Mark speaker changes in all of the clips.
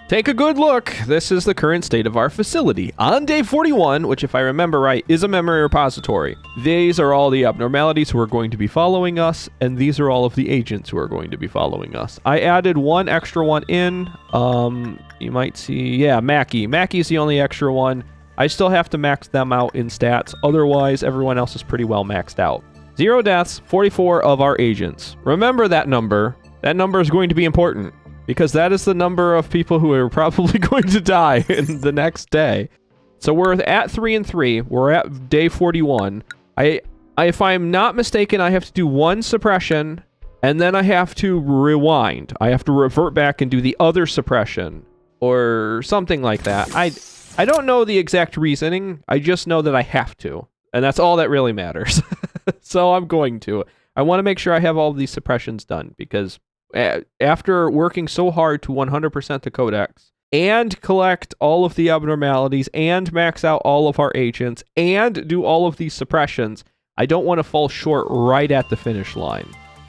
Speaker 1: Take a good look. This is the current state of our facility. On day 41, which if I remember right, is a memory repository. These are all the abnormalities who are going to be following us, and these are all of the agents who are going to be following us. I added one extra one in. You might see, yeah, Mackie. Mackie's the only extra one. I still have to max them out in stats. Otherwise, everyone else is pretty well maxed out. 0 deaths, 44 of our agents. Remember that number. That number is going to be important, because that is the number of people who are probably going to die in the next day. So we're at 3 and 3. We're at day 41. If I'm not mistaken, I have to do 1 suppression, and then I have to rewind. I have to revert back and do the other suppression, or something like that. I don't know the exact reasoning. I just know that I have to, and that's all that really matters. So I'm going to. I want to make sure I have all these suppressions done, because after working so hard to 100% the codex and collect all of the abnormalities and max out all of our agents and do all of these suppressions, I don't want to fall short right at the finish line.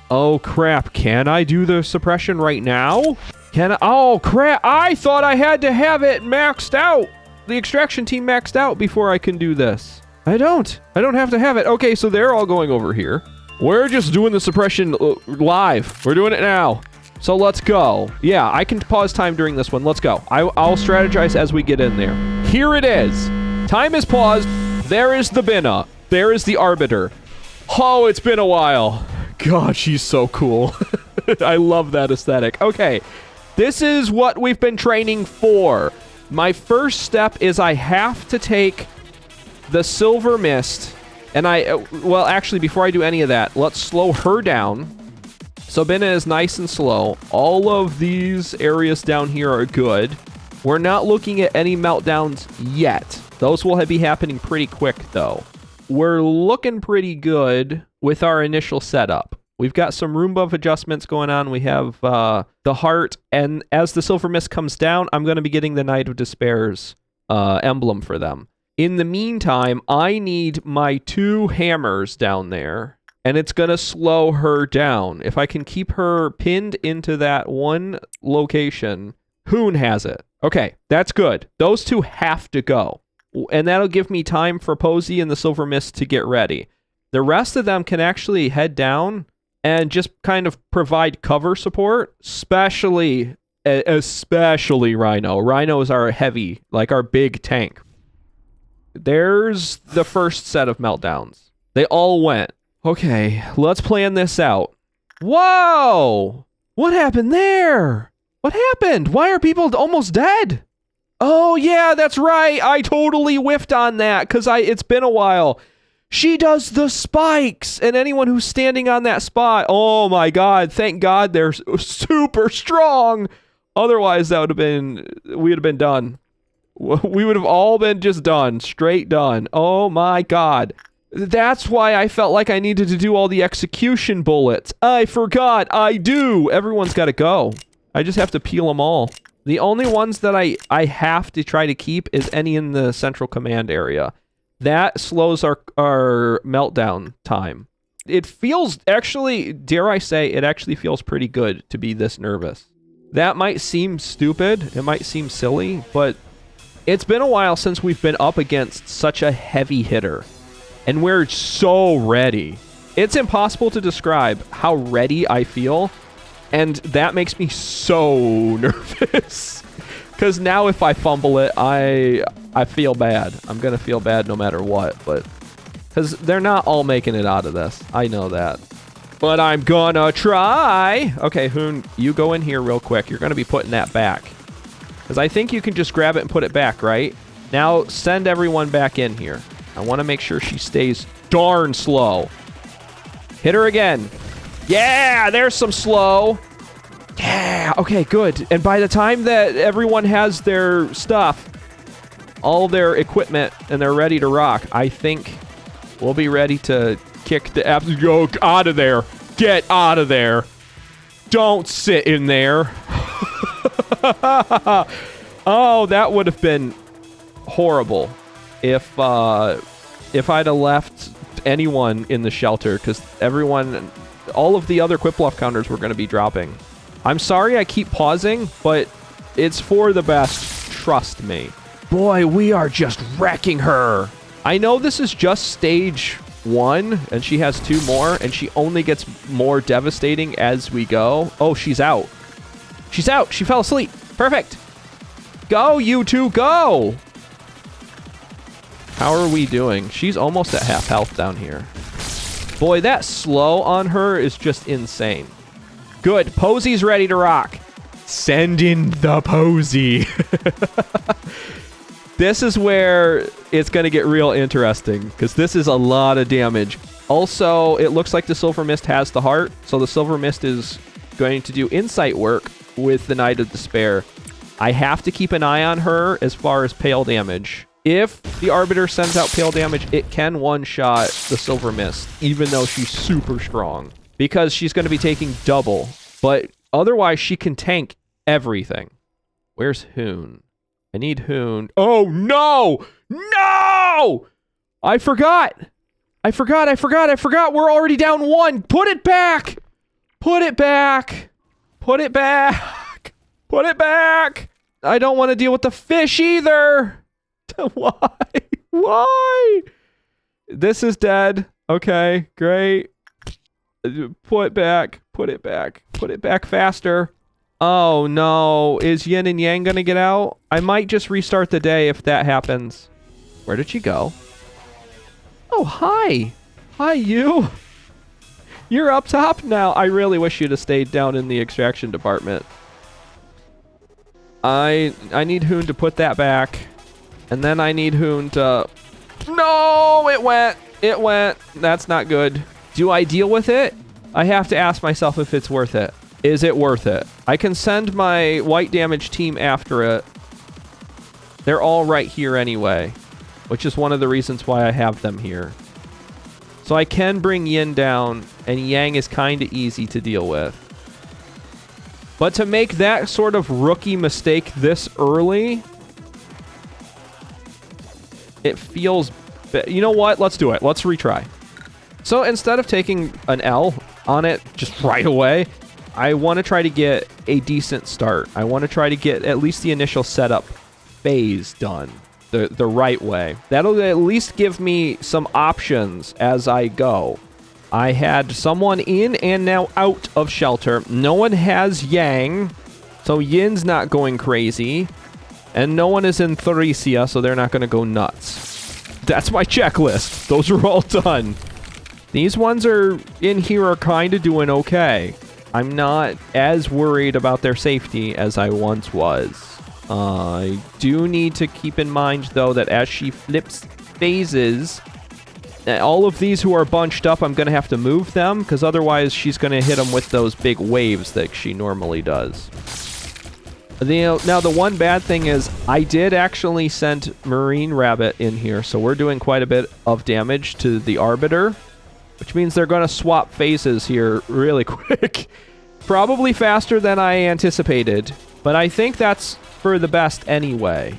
Speaker 1: Oh crap, can I do the suppression right now? Can I? Oh crap, I thought I had to have it maxed out. The extraction team maxed out before I can do this. I don't have to have it. Okay, so they're all going over here. We're just doing the suppression live. We're doing it now. So let's go. Yeah, I can pause time during this one. Let's go. I'll strategize as we get in there. Here it is. Time is paused. There is the Binah. There is the Arbiter. Oh, it's been a while. God, she's so cool. I love that aesthetic. Okay, this is what we've been training for. My first step is I have to take the Silver Mist. And well, actually, before I do any of that, let's slow her down. So Binah is nice and slow. All of these areas down here are good. We're not looking at any meltdowns yet. Those will be happening pretty quick, though. We're looking pretty good with our initial setup. We've got some room buff adjustments going on. We have the heart, and as the Silver Mist comes down, I'm going to be getting the Knight of Despair's emblem for them. In the meantime, I need my 2 hammers down there, and it's going to slow her down. If I can keep her pinned into that one location, Hoon has it. Okay, that's good. Those 2 have to go, and that'll give me time for Posey and the Silver Mist to get ready. The rest of them can actually head down and just kind of provide cover support, especially Rhino. Rhino is our heavy, like our big tank. There's the first set of meltdowns. They all went. Okay, let's plan this out. Whoa! What happened there? What happened? Why are people almost dead? Oh, yeah, that's right. I totally whiffed on that because it's been a while. She does the spikes, and anyone who's standing on that spot, oh my god, thank god they're super strong. Otherwise, we'd have been done. We would have all been just done. Straight done. Oh my god. That's why I felt like I needed to do all the execution bullets. I forgot. I do. Everyone's got to go. I just have to peel them all. The only ones that I have to try to keep is any in the central command area. That slows our meltdown time. It feels, actually, dare I say, it actually feels pretty good to be this nervous. That might seem stupid. It might seem silly, but it's been a while since we've been up against such a heavy hitter, and we're so ready. It's impossible to describe how ready I feel, and that makes me so nervous. Because now if I fumble it, I feel bad. I'm going to feel bad no matter what, but because they're not all making it out of this. I know that. But I'm gonna try. Okay, Hoon, you go in here real quick. You're going to be putting that back. Because I think you can just grab it and put it back, right? Now, send everyone back in here. I want to make sure she stays darn slow. Hit her again. Yeah, there's some slow. Yeah, okay, good. And by the time that everyone has their stuff, all their equipment, and they're ready to rock, I think we'll be ready to kick the absolute... Go out of there. Get out of there. Don't sit in there. Oh, that would have been horrible if I'd have left anyone in the shelter, because all of the other Quiplov counters were going to be dropping. I'm sorry I keep pausing, but It's for the best. Trust me. Boy, we are just wrecking her. I know this is just stage 1, and she has 2 more, and she only gets more devastating as we go. Oh, she's out. She's out. She fell asleep. Perfect. Go, you two, go. How are we doing? She's almost at half health down here. Boy, that slow on her is just insane. Good. Posy's ready to rock. Send in the Posy. This is where it's going to get real interesting, because this is a lot of damage. Also, it looks like the Silver Mist has the heart, so the Silver Mist is going to do insight work with the Knight of Despair. I have to keep an eye on her as far as pale damage. If the Arbiter sends out pale damage, it can one-shot the Silver Mist, even though she's super strong, because she's going to be taking double. But otherwise, she can tank everything. Where's Hoon? I need Hoon. Oh, no! No! I forgot! I forgot! We're already down 1! Put it back! Put it back! Put it back! Put it back! I don't want to deal with the fish either! Why? Why? This is dead. Okay, great. Put it back. Put it back. Put it back faster. Oh no, is Yin and Yang gonna get out? I might just restart the day if that happens. Where did she go? Oh, hi. Hi, you. You're up top now. I really wish you'd have stayed down in the extraction department. I need Hoon to put that back. And then I need Hoon to... No, it went. It went. That's not good. Do I deal with it? I have to ask myself if it's worth it. Is it worth it? I can send my white damage team after it. They're all right here anyway, which is one of the reasons why I have them here. So I can bring Yin down, and Yang is kind of easy to deal with. But to make that sort of rookie mistake this early, it feels... You know what? Let's do it. Let's retry. So instead of taking an L on it just right away, I want to try to get a decent start. I want to try to get at least the initial setup phase done the right way. That'll at least give me some options as I go. I had someone in and now out of shelter. No one has Yang, so Yin's not going crazy. And no one is in Theresia, so they're not going to go nuts. That's my checklist. Those are all done. These ones are in here are kind of doing okay. I'm not as worried about their safety as I once was. I do need to keep in mind, though, that as she flips phases, all of these who are bunched up, I'm going to have to move them, because otherwise she's going to hit them with those big waves that she normally does. Now, the one bad thing is I did actually send Marine Rabbit in here, so we're doing quite a bit of damage to the Arbiter, which means they're going to swap phases here really quick. Probably faster than I anticipated, but I think that's for the best anyway.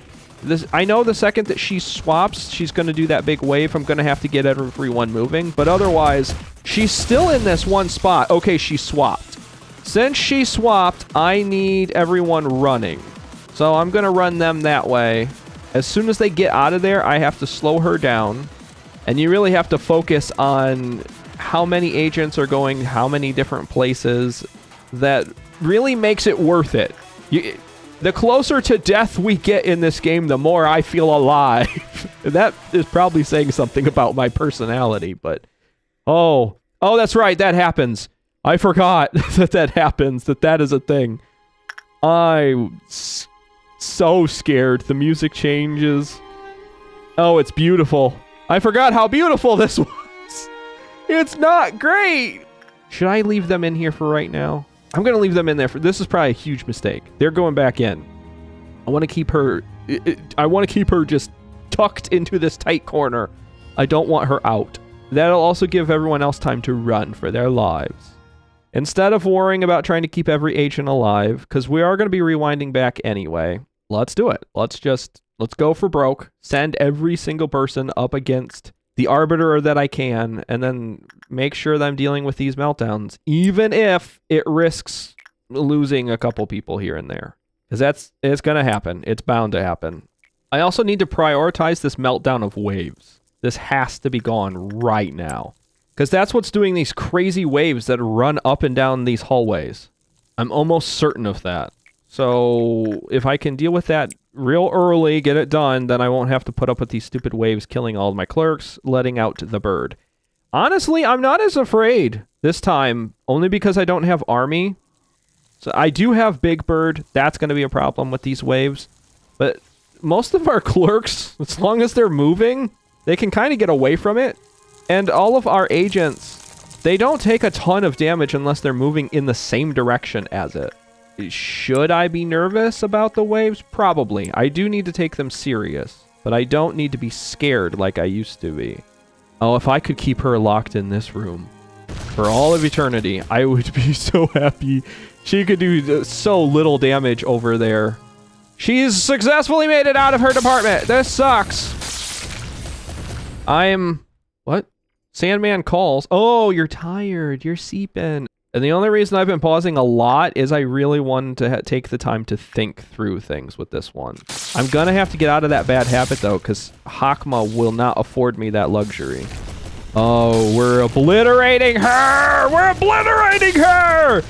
Speaker 1: I know the second that she swaps, she's going to do that big wave. I'm going to have to get everyone moving, but otherwise, she's still in this one spot. Okay, she swapped. Since she swapped, I need everyone running. So I'm going to run them that way. As soon as they get out of there, I have to slow her down. And you really have to focus on how many agents are going how many different places. That really makes it worth it. The closer to death we get in this game, the more I feel alive. That is probably saying something about my personality, but... Oh, that's right, that happens. I forgot that happens, that is a thing. I'm so scared. The music changes. Oh, it's beautiful. I forgot how beautiful this was. It's not great. Should I leave them in here for right now? I'm going to leave them in there. This is probably a huge mistake. They're going back in. I want to keep her... I want to keep her just tucked into this tight corner. I don't want her out. That'll also give everyone else time to run for their lives. Instead of worrying about trying to keep every agent alive, because we are going to be rewinding back anyway, let's do it. Let's go for broke. Send every single person up against the Arbiter that I can, and then make sure that I'm dealing with these meltdowns, even if it risks losing a couple people here and there. Because it's going to happen. It's bound to happen. I also need to prioritize this meltdown of waves. This has to be gone right now. Because that's what's doing these crazy waves that run up and down these hallways. I'm almost certain of that. So if I can deal with that real early, get it done, then I won't have to put up with these stupid waves killing all of my clerks, letting out the bird. Honestly, I'm not as afraid this time, only because I don't have army. So I do have Big Bird. That's going to be a problem with these waves. But most of our clerks, as long as they're moving, they can kind of get away from it. And all of our agents, they don't take a ton of damage unless they're moving in the same direction as it. Should I be nervous about the waves? Probably. I do need to take them serious, but I don't need to be scared like I used to be. Oh, if I could keep her locked in this room for all of eternity, I would be so happy. She could do so little damage over there. She's successfully made it out of her department. This sucks. What? Sandman calls. Oh, you're tired. You're seeping. And the only reason I've been pausing a lot is I really wanted to take the time to think through things with this one. I'm gonna have to get out of that bad habit though, because Hakma will not afford me that luxury. Oh, we're obliterating her! We're obliterating her!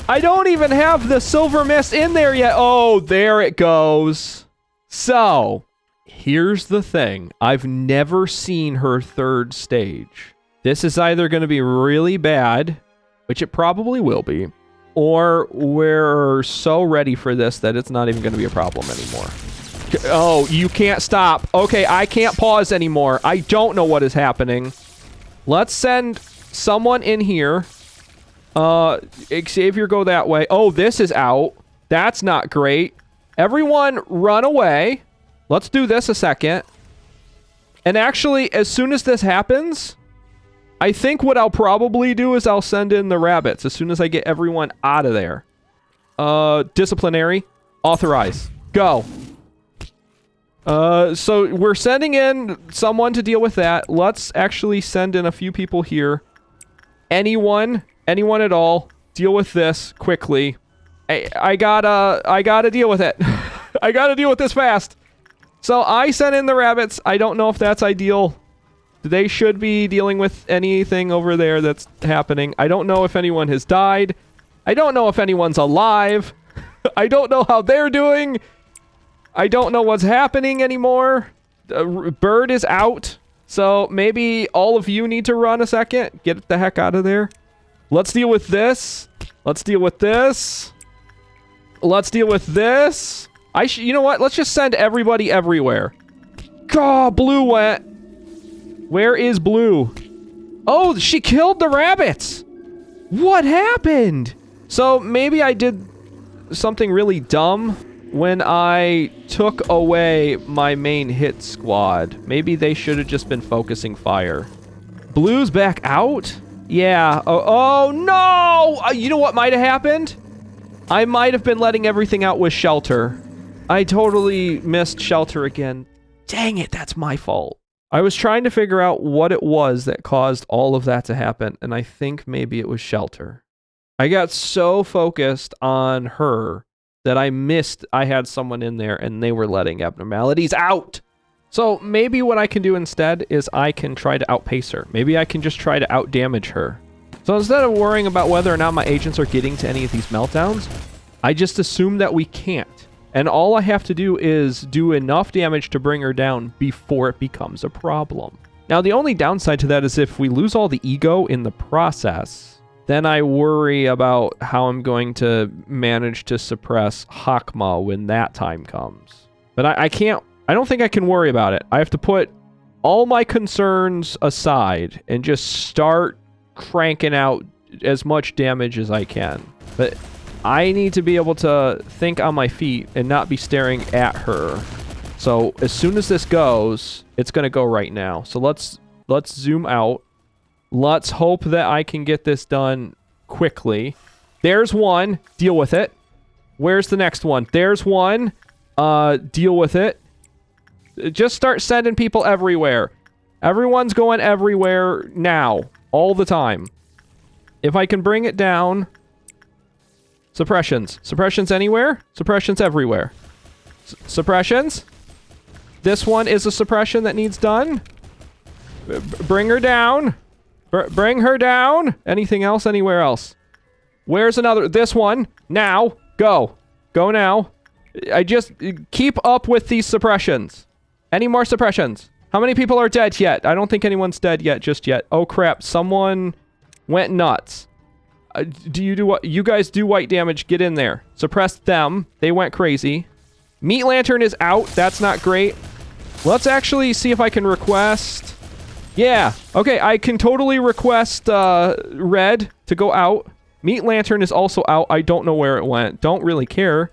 Speaker 1: I don't even have the silver mist in there yet. Oh, there it goes. So, here's the thing. I've never seen her third stage. This is either going to be really bad, which it probably will be, or we're so ready for this that it's not even going to be a problem anymore. Oh, you can't stop. Okay, I can't pause anymore. I don't know what is happening. Let's send someone in here. Xavier, go that way. Oh, this is out. That's not great. Everyone run away. Let's do this a second. And actually, as soon as this happens, I think what I'll probably do is I'll send in the rabbits as soon as I get everyone out of there. Disciplinary. Authorize. Go. So we're sending in someone to deal with that. Let's actually send in a few people here. Anyone at all, deal with this quickly. I gotta deal with it. I gotta deal with this fast. So I sent in the rabbits. I don't know if that's ideal. They should be dealing with anything over there that's happening. I don't know if anyone has died. I don't know if anyone's alive. I don't know how they're doing. I don't know what's happening anymore. Bird is out. So maybe all of you need to run a second. Get the heck out of there. Let's deal with this. Let's deal with this. Let's deal with this. You know what? Let's just send everybody everywhere. God, Blue went. Where is Blue? Oh, she killed the rabbits. What happened? So maybe I did something really dumb when I took away my main hit squad. Maybe they should have just been focusing fire. Blue's back out? Yeah. Oh no! You know what might have happened? I might have been letting everything out with shelter. I totally missed shelter again. Dang it, that's my fault. I was trying to figure out what it was that caused all of that to happen, and I think maybe it was shelter. I got so focused on her that I missed I had someone in there and they were letting abnormalities out. So maybe what I can do instead is I can try to outpace her. Maybe I can just try to outdamage her. So instead of worrying about whether or not my agents are getting to any of these meltdowns, I just assume that we can't. And all I have to do is do enough damage to bring her down before it becomes a problem. Now, the only downside to that is if we lose all the ego in the process, then I worry about how I'm going to manage to suppress Hakma when that time comes. But I don't think I can worry about it. I have to put all my concerns aside and just start cranking out as much damage as I can. But I need to be able to think on my feet and not be staring at her. So as soon as this goes, it's going to go right now. So let's zoom out. Let's hope that I can get this done quickly. There's one. Deal with it. Where's the next one? There's one. Deal with it. Just start sending people everywhere. Everyone's going everywhere now. All the time. If I can bring it down. Suppressions. Suppressions anywhere? Suppressions everywhere. Suppressions? This one is a suppression that needs done. Bring her down. Bring her down. Anything else? Anywhere else? Where's another? This one. Now. Go. Go now. I just keep up with these suppressions. Any more suppressions? How many people are dead yet? I don't think anyone's dead yet, just yet. Oh crap, someone went nuts. Do you do what? You guys do white damage, get in there. Suppress them, they went crazy. Meat Lantern is out, that's not great. Let's actually see if I can request... Yeah, okay, I can totally request Red to go out. Meat Lantern is also out, I don't know where it went. Don't really care.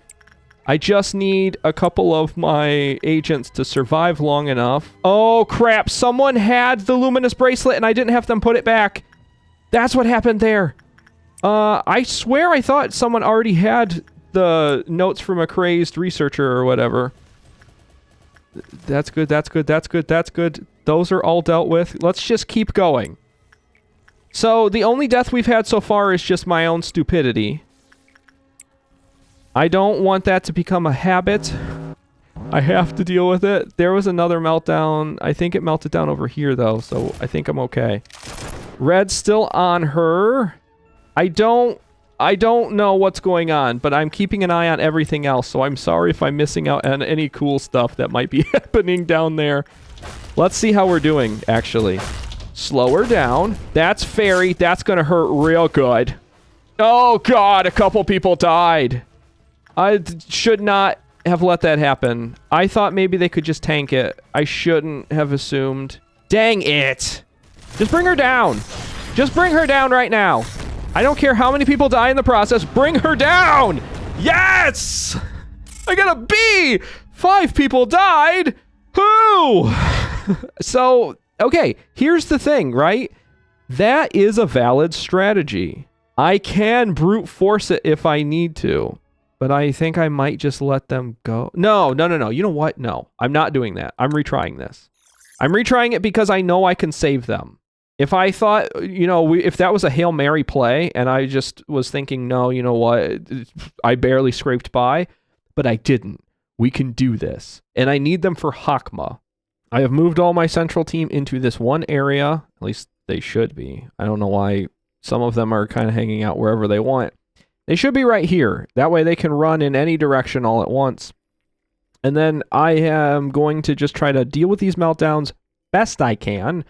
Speaker 1: I just need a couple of my agents to survive long enough. Oh, crap. Someone had the luminous bracelet and I didn't have them put it back. That's what happened there. I swear I thought someone already had the notes from a crazed researcher or whatever. That's good. That's good. That's good. That's good. Those are all dealt with. Let's just keep going. So the only death we've had so far is just my own stupidity. I don't want that to become a habit. I have to deal with it. There was another meltdown. I think it melted down over here, though, so I think I'm okay. Red's still on her. I don't know what's going on, but I'm keeping an eye on everything else, so I'm sorry if I'm missing out on any cool stuff that might be happening down there. Let's see how we're doing, actually. Slow her down. That's fairy. That's gonna hurt real good. Oh, God, a couple people died. I should not have let that happen. I thought maybe they could just tank it. I shouldn't have assumed. Dang it. Just bring her down. Just bring her down right now. I don't care how many people die in the process. Bring her down. Yes! I got a B! 5 people died. Who? So, okay, here's the thing, right? That is a valid strategy. I can brute force it if I need to. But I think I might just let them go. No. You know what? No, I'm not doing that. I'm retrying this. I'm retrying it because I know I can save them. If I thought, you know, if that was a Hail Mary play and I just was thinking, no, you know what? I barely scraped by, but I didn't. We can do this. And I need them for Hakma. I have moved all my central team into this one area. At least they should be. I don't know why some of them are kind of hanging out wherever they want. They should be right here. That way they can run in any direction all at once. And then I am going to just try to deal with these meltdowns best I can,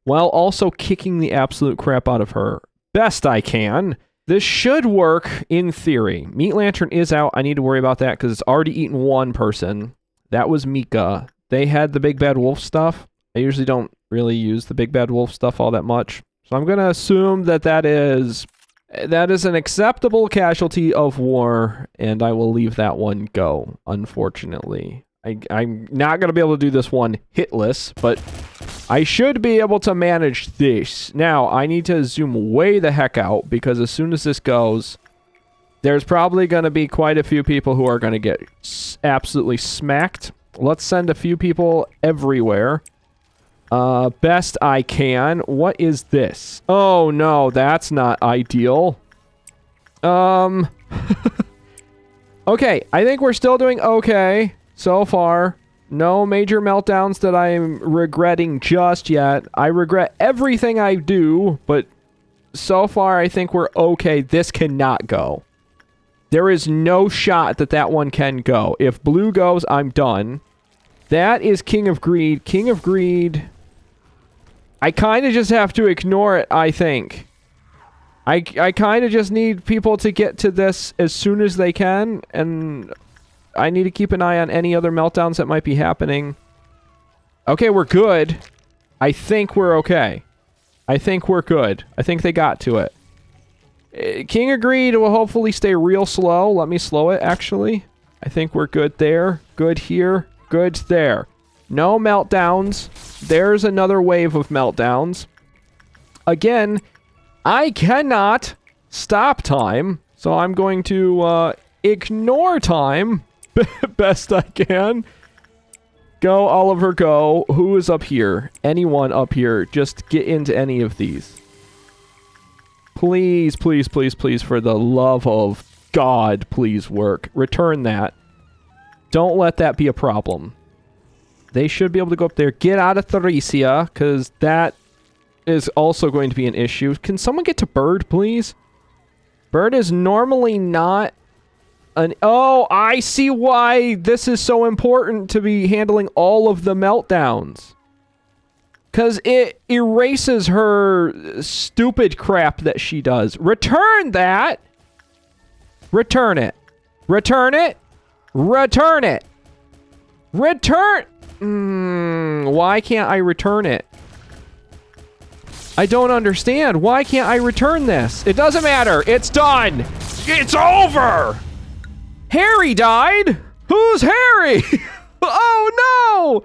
Speaker 1: while also kicking the absolute crap out of her best I can. This should work in theory. Meat Lantern is out. I need to worry about that because it's already eaten one person. That was Mika. They had the Big Bad Wolf stuff. I usually don't really use the Big Bad Wolf stuff all that much. So I'm going to assume that that is an acceptable casualty of war, and I will leave that one go, unfortunately. I'm not going to be able to do this one hitless, but I should be able to manage this. Now, I need to zoom way the heck out, because as soon as this goes, there's probably going to be quite a few people who are going to get absolutely smacked. Let's send a few people everywhere. Best I can. What is this? Oh, no, that's not ideal. Okay, I think we're still doing okay so far. No major meltdowns that I'm regretting just yet. I regret everything I do, but so far I think we're okay. This cannot go. There is no shot that that one can go. If blue goes, I'm done. That is King of Greed. King of Greed... I kind of just have to ignore it, I think. I kind of just need people to get to this as soon as they can, and I need to keep an eye on any other meltdowns that might be happening. Okay, we're good. I think we're okay. I think we're good. I think they got to it. King of Greed will hopefully stay real slow. Let me slow it, actually. I think we're good there. Good here. Good there. No meltdowns. There's another wave of meltdowns. Again, I cannot stop time, so I'm going to ignore time best I can. Go, Oliver, go. Who is up here? Anyone up here. Just get into any of these. Please, please, please, please, for the love of God, please work. Return that. Don't let that be a problem. They should be able to go up there. Get out of Theresia, because that is also going to be an issue. Can someone get to Bird, please? Bird is normally not an... Oh, I see why this is so important to be handling all of the meltdowns. Because it erases her stupid crap that she does. Return that! Return it. Return it. Return it. Return... why can't I return it? I don't understand. Why can't I return this? It doesn't matter. It's done. It's over. Harry died. Who's Harry? Oh, no.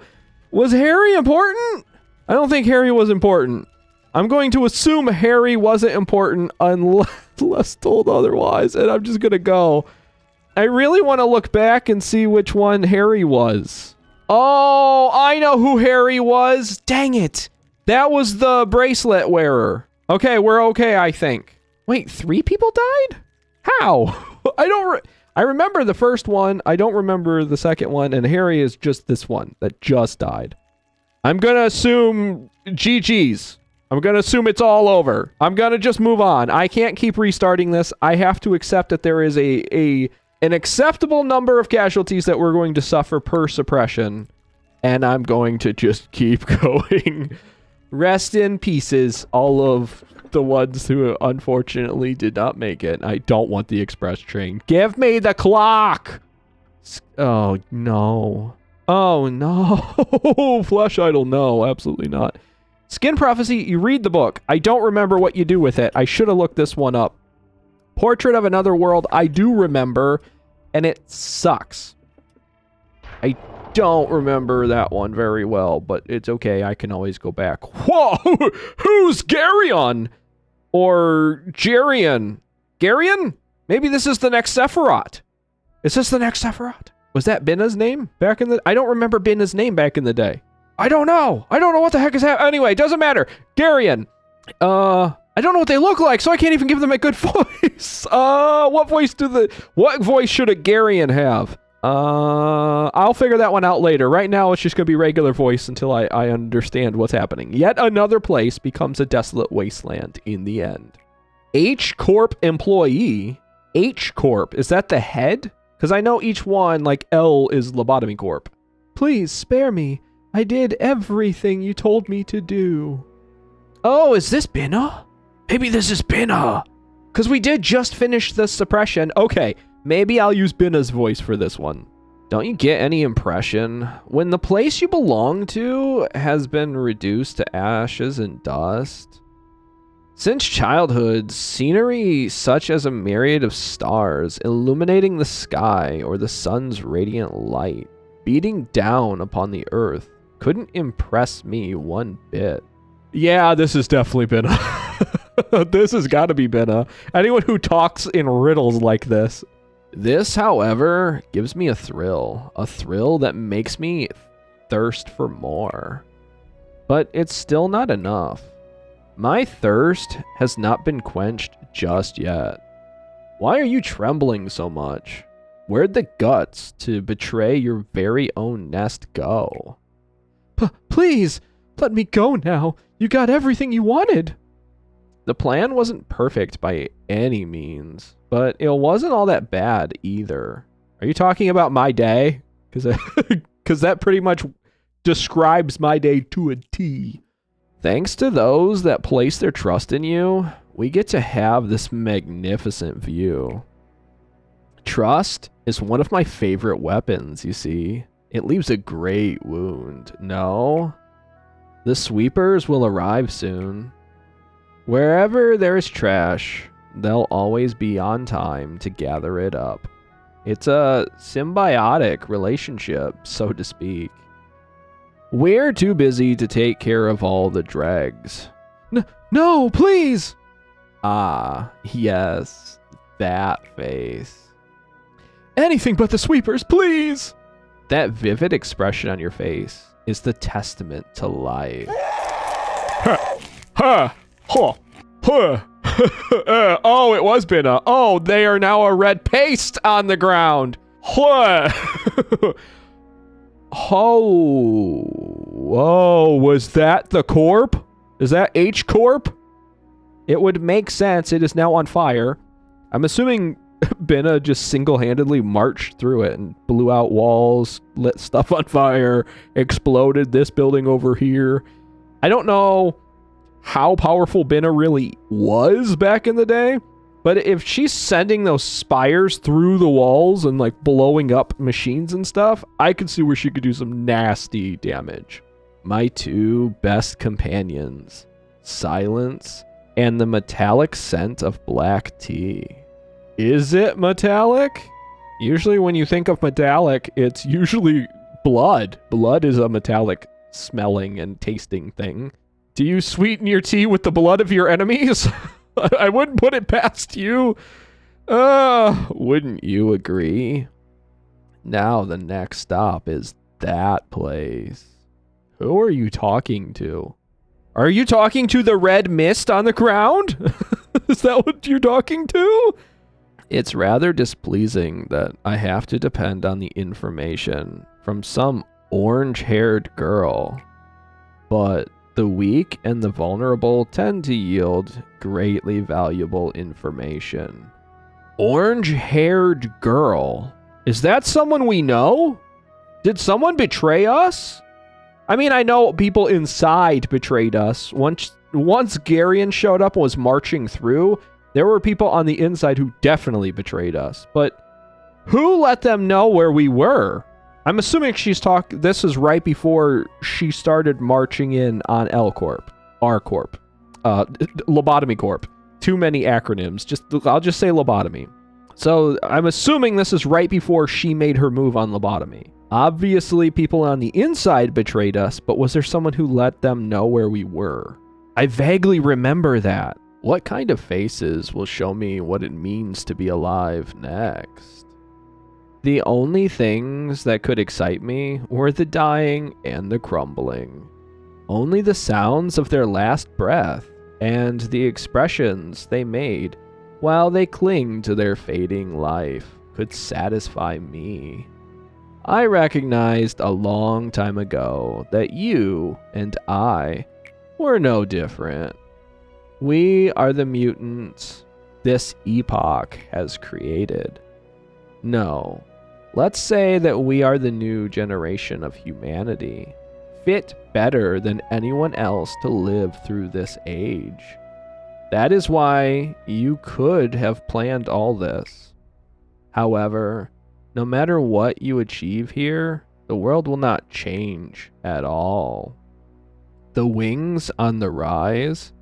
Speaker 1: Was Harry important? I don't think Harry was important. I'm going to assume Harry wasn't important unless told otherwise, and I'm just going to go. I really want to look back and see which one Harry was. Oh, I know who Harry was. Dang it. That was the bracelet wearer. Okay, we're okay, I think. Wait, 3 people died? How? I remember the first one. I don't remember the second one, and Harry is just this one that just died. I'm gonna assume GG's. I'm gonna assume it's all over. I'm gonna just move on. I can't keep restarting this. I have to accept that there is an acceptable number of casualties that we're going to suffer per suppression, and I'm going to just keep going. Rest in pieces, all of the ones who unfortunately did not make it. I don't want the express train. Give me the clock! Oh, no. Oh, no. Flesh Idol, no, absolutely not. Skin Prophecy, you read the book. I don't remember what you do with it. I should have looked this one up. Portrait of Another World, I do remember, and it sucks. I don't remember that one very well, but it's okay. I can always go back. Whoa! Who's Garyon? Or Jerion? Garyon? Maybe this is the next Sephiroth. Is this the next Sephiroth? Was that Binah's name back in the... I don't remember Binah's name back in the day. I don't know. I don't know what the heck is happening. Anyway, it doesn't matter. Garyon. I don't know what they look like, so I can't even give them a good voice. What voice should a Garyon have? I'll figure that one out later. Right now, it's just going to be regular voice until I understand what's happening. Yet another place becomes a desolate wasteland in the end. H Corp employee. H Corp, is that the head? Because I know each one, like L is Lobotomy Corp. Please spare me. I did everything you told me to do. Oh, is this Binah? Maybe this is Binah. Because we did just finish the suppression. Okay, maybe I'll use Binah's voice for this one. Don't you get any impression? When the place you belong to has been reduced to ashes and dust? Since childhood, scenery such as a myriad of stars illuminating the sky or the sun's radiant light beating down upon the earth couldn't impress me one bit. Yeah, this is definitely Binah. This has got to be Binah. Anyone who talks in riddles like this. This, however, gives me a thrill that makes me thirst for more. But it's still not enough. My thirst has not been quenched just yet. Why are you trembling so much? Where'd the guts to betray your very own nest go? Please, let me go now. You got everything you wanted. The plan wasn't perfect by any means, but it wasn't all that bad either. Are you talking about my day? Because that pretty much describes my day to a T. Thanks to those that place their trust in you, we get to have this magnificent view. Trust is one of my favorite weapons, you see. It leaves a great wound. No? The sweepers will arrive soon. Wherever there is trash, they'll always be on time to gather it up. It's a symbiotic relationship, so to speak. We're too busy to take care of all the dregs. No, please! Ah, yes, that face. Anything but the sweepers, please! That vivid expression on your face is the testament to life. Ha! Ha! Ha! Ha! Oh, it was Binah. Oh, they are now a red paste on the ground. What? Oh, whoa, was that the corp? Is that H corp? It would make sense. It is now on fire. I'm assuming Binah just single-handedly marched through it and blew out walls, lit stuff on fire, exploded this building over here. I don't know how powerful Binah really was back in the day, but if she's sending those spires through the walls and like blowing up machines and stuff, I could see where she could do some nasty damage. My two best companions, silence and the metallic scent of black tea. Is it metallic? Usually when you think of metallic, it's usually blood. Blood is a metallic smelling and tasting thing. Do you sweeten your tea with the blood of your enemies? I wouldn't put it past you. Wouldn't you agree? Now the next stop is that place. Who are you talking to? Are you talking to the red mist on the ground? Is that what you're talking to? It's rather displeasing that I have to depend on the information from some orange-haired girl. But the weak and the vulnerable tend to yield greatly valuable information. Orange-haired girl? Is that someone we know? Did someone betray us? I mean, I know people inside betrayed us. Once Garion showed up and was marching through, there were people on the inside who definitely betrayed us. But who let them know where we were? I'm assuming this is right before she started marching in on L Corp, R Corp, Lobotomy Corp. Too many acronyms. I'll just say Lobotomy. So I'm assuming this is right before she made her move on Lobotomy. Obviously, people on the inside betrayed us, but was there someone who let them know where we were? I vaguely remember that. What kind of faces will show me what it means to be alive next? The only things that could excite me were the dying and the crumbling. Only the sounds of their last breath and the expressions they made while they cling to their fading life could satisfy me. I recognized a long time ago that you and I were no different. We are the mutants this epoch has created. No, let's say that we are the new generation of humanity, fit better than anyone else to live through this age. That is why you could have planned all this. However, no matter what you achieve here, the world will not change at all. The wings on the rise,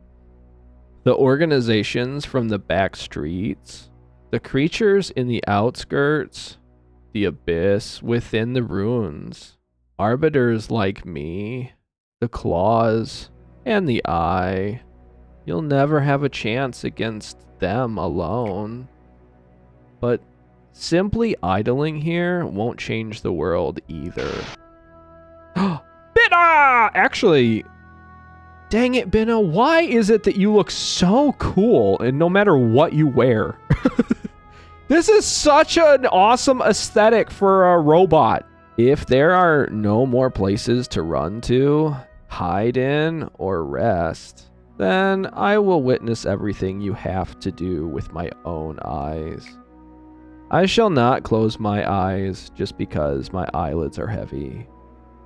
Speaker 1: the organizations from the back streets, the creatures in the outskirts, the abyss within the ruins, arbiters like me, the claws, and the eye. You'll never have a chance against them alone. But simply idling here won't change the world either. Binah! Actually, dang it, Binah, why is it that you look so cool and no matter what you wear? This is such an awesome aesthetic for a robot. If there are no more places to run to, hide in, or rest, then I will witness everything you have to do with my own eyes. I shall not close my eyes just because my eyelids are heavy.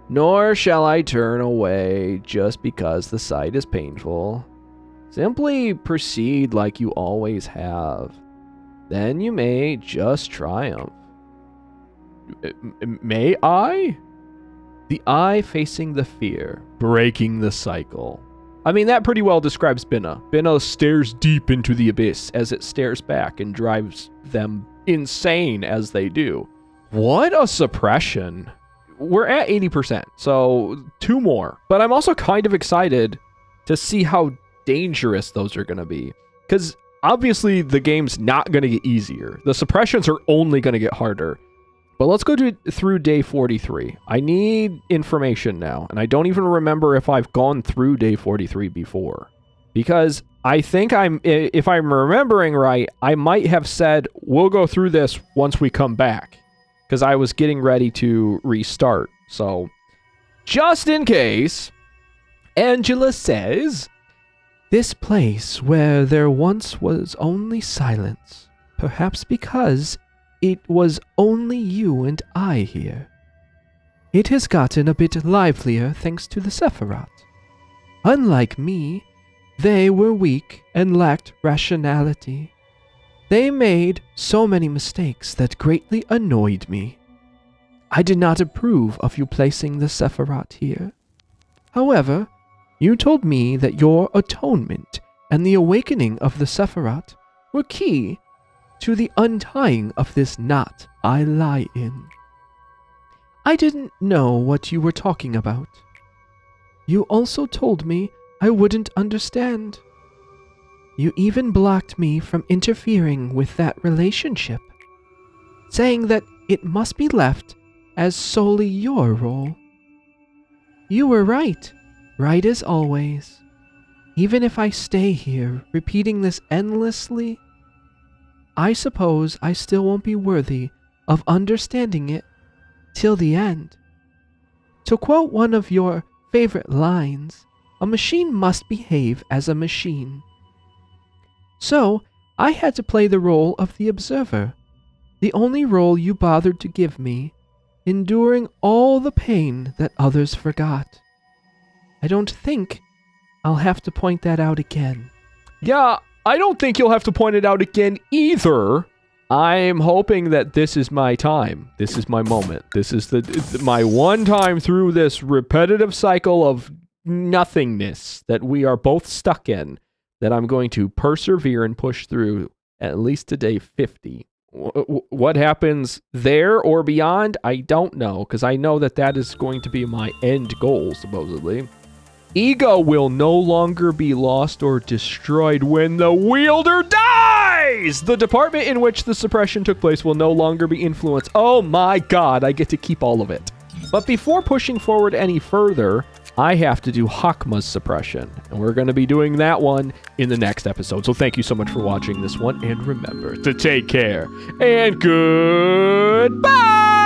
Speaker 1: Nor shall I turn away just because the sight is painful. Simply proceed like you always have. Then you may just triumph. May I? The eye facing the fear, breaking the cycle. I mean, that pretty well describes Binah. Binah stares deep into the abyss as it stares back and drives them insane as they do. What a suppression. We're at 80%, so 2 more. But I'm also kind of excited to see how dangerous those are going to be. Because obviously the game's not going to get easier. The suppressions are only going to get harder. But let's go through day 43. I need information now, and I don't even remember if I've gone through day 43 before. Because I think if I'm remembering right, I might have said we'll go through this once we come back, because I was getting ready to restart. So, just in case, Angela says, "This place where there once was only silence, perhaps because it was only you and I here. It has gotten a bit livelier thanks to the Sephiroth. Unlike me, they were weak and lacked rationality. They made so many mistakes that greatly annoyed me. I did not approve of you placing the Sephiroth here. However, you told me that your atonement and the awakening of the Sephiroth were key to the untying of this knot I lie in. I didn't know what you were talking about. You also told me I wouldn't understand. You even blocked me from interfering with that relationship, saying that it must be left as solely your role. You were right as always. Even if I stay here repeating this endlessly, I suppose I still won't be worthy of understanding it till the end. To quote one of your favorite lines, a machine must behave as a machine. So, I had to play the role of the observer, the only role you bothered to give me, enduring all the pain that others forgot. I don't think I'll have to point that out again." Yeah, I don't think you'll have to point it out again either. I'm hoping that this is my time. This is my moment. This is my one time through this repetitive cycle of nothingness that we are both stuck in, that I'm going to persevere and push through at least to day 50. What happens there or beyond, I don't know, because I know that is going to be my end goal, supposedly. Ego will no longer be lost or destroyed when the wielder dies! The department in which the suppression took place will no longer be influenced. Oh my god, I get to keep all of it. But before pushing forward any further, I have to do Hakma's suppression, and we're going to be doing that one in the next episode. So thank you so much for watching this one, and remember to take care, and goodbye!